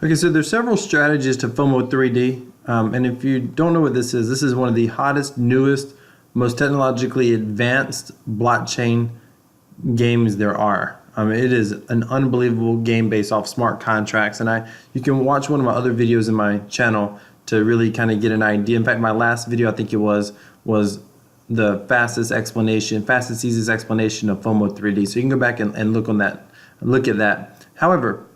Okay, so there's several strategies to FOMO3D, and if you don't know what this is one of the hottest, newest, most technologically advanced blockchain games there are. It is an unbelievable game based off smart contracts, and you can watch one of my other videos in my channel to really kind of get an idea. In fact, my last video, I think it was the fastest, easiest explanation of FOMO3D. So you can go back and look at that. However,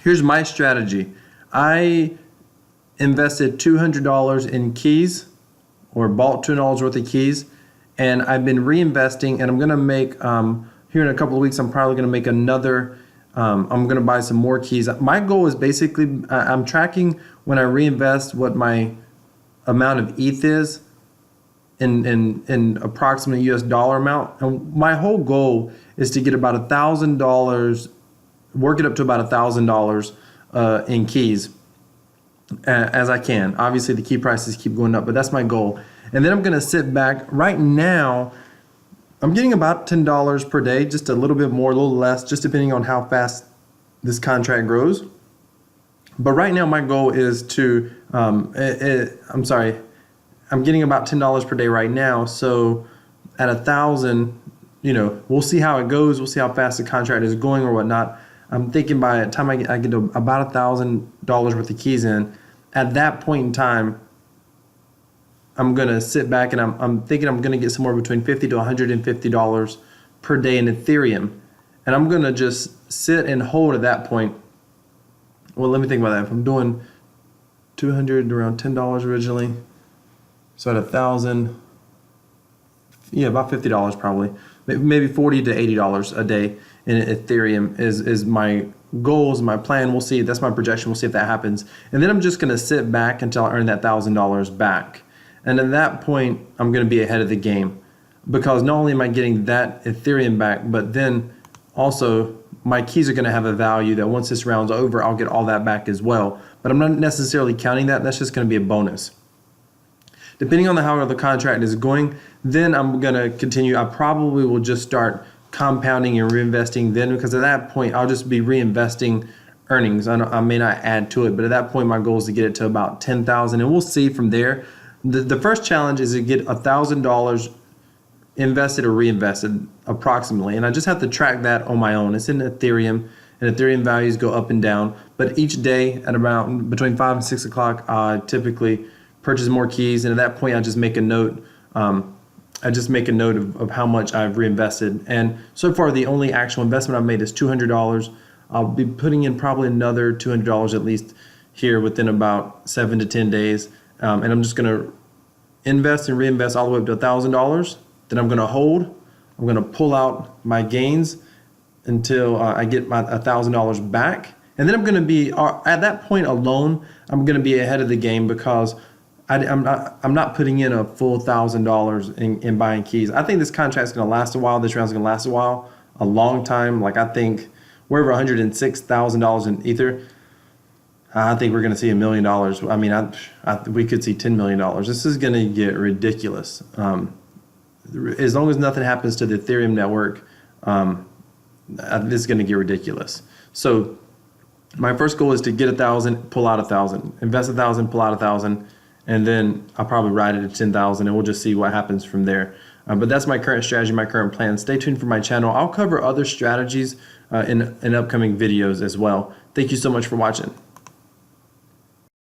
here's my strategy. I invested $200 in keys, or bought $200 worth of keys, and I've been reinvesting, and I'm going to make, here in a couple of weeks, I'm probably going to make another, I'm going to buy some more keys. My goal is basically, I'm tracking when I reinvest what my amount of ETH is in approximate US dollar amount. And my whole goal is to get about $1,000, work it up to about $1,000 in keys as I can. Obviously the key prices keep going up, but that's my goal. And then I'm going to sit back. Right now I'm getting about $10 per day, just a little bit more, a little less, just depending on how fast this contract grows. But right now my goal is to I'm getting about $10 per day right now. So at 1,000, we'll see how it goes. We'll see how fast the contract is going or whatnot. I'm thinking by the time I get to about $1,000 worth of keys in, at that point in time, I'm going to sit back and I'm thinking I'm going to get somewhere between $50 to $150 per day in Ethereum. And I'm going to just sit and hold at that point. Well, let me think about that. If I'm doing 200, around $10 originally, so at 1,000, yeah, about $50 probably, maybe $40 to $80 a day in Ethereum is my goals, my plan. We'll see. That's my projection. We'll see if that happens. And then I'm just going to sit back until I earn that $1,000 back. And at that point, I'm going to be ahead of the game, because not only am I getting that Ethereum back, but then also my keys are going to have a value that once this round's over, I'll get all that back as well. But I'm not necessarily counting that. That's just going to be a bonus. Depending on how the contract is going, then I'm going to continue. I probably will just start compounding and reinvesting then, because at that point, I'll just be reinvesting earnings. I may not add to it, but at that point, my goal is to get it to about 10,000, and we'll see from there. The first challenge is to get $1,000 invested or reinvested approximately, and I just have to track that on my own. It's in Ethereum, and Ethereum values go up and down, but each day at about between 5 and 6 o'clock, I typically purchase more keys, and at that point I just make a note. Of how much I've reinvested, and so far the only actual investment I've made is $200. I'll be putting in probably another $200 at least here within about 7 to 10 days, and I'm just going to invest and reinvest all the way up to $1,000. Then I'm going to hold. I'm going to pull out my gains until I get my $1,000 back, and then I'm going to be at that point alone. I'm going to be ahead of the game, because I'm not putting in a full $1,000 in buying keys. I think this contract's going to last a while. This round's going to last a while, a long time. Like, I think we're over $106,000 in Ether. I think we're going to see $1 million. I mean, we could see $10 million. This is going to get ridiculous. As long as nothing happens to the Ethereum network, this is going to get ridiculous. So my first goal is to get 1,000, pull out 1,000, invest 1,000, pull out 1,000. And then I'll probably ride it at 10,000, and we'll just see what happens from there. But that's my current strategy, my current plan. Stay tuned for my channel. I'll cover other strategies in upcoming videos as well. Thank you so much for watching.